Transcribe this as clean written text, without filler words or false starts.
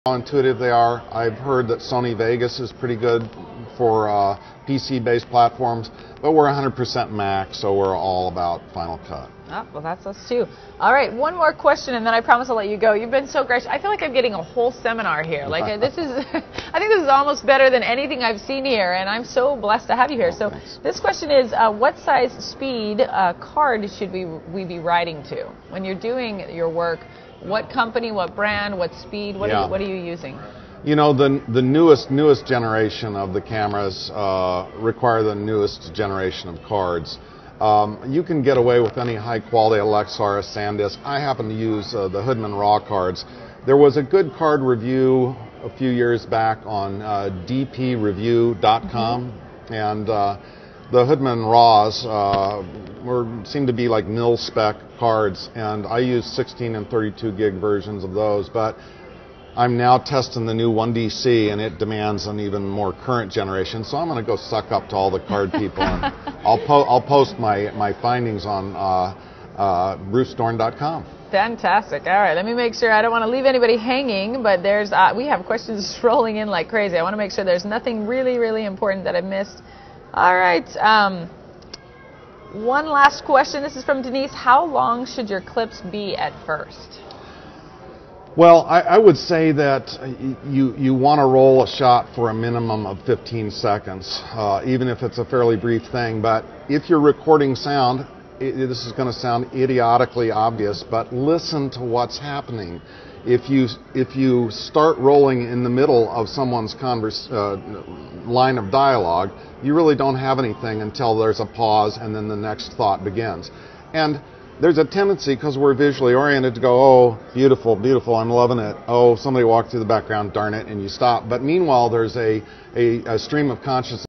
how intuitive they are. I've heard that Sony Vegas is pretty good for PC-based platforms, but we're 100% Mac, so we're all about Final Cut. Oh, well, that's us too. All right, one more question, and then I promise I'll let you go. You've been so gracious. I feel like I'm getting a whole seminar here. Like this is, I think this is almost better than anything I've seen here, and I'm so blessed to have you here. So thanks. this question is, what size speed card should we be writing to when you're doing your work? What company, what brand, what speed? What are you using? You know, the newest generation of the cameras require the newest generation of cards. You can get away with any high-quality Lexar, SanDisk. I happen to use the Hoodman RAW cards. There was a good card review a few years back on dpreview.com, and the Hoodman RAWs seem to be like mil-spec cards, and I use 16 and 32 gig versions of those, but I'm now testing the new 1DC, and it demands an even more current generation, so I'm going to go suck up to all the card people, and I'll post my findings on brucedorn.com. Fantastic. All right, let me make sure. I don't want to leave anybody hanging, but there's we have questions rolling in like crazy. I want to make sure there's nothing really important that I missed. All right. One last question. This is from Denise. How long should your clips be at first? Well, I would say that you want to roll a shot for a minimum of 15 seconds, even if it's a fairly brief thing. But if you're recording sound, this is going to sound idiotically obvious, but listen to what's happening. If you start rolling in the middle of someone's line of dialogue, you really don't have anything until there's a pause and then the next thought begins. And there's a tendency, because we're visually oriented, to go, oh, beautiful, beautiful, I'm loving it. Oh, somebody walked through the background, darn it, and you stop. But meanwhile, there's a stream of consciousness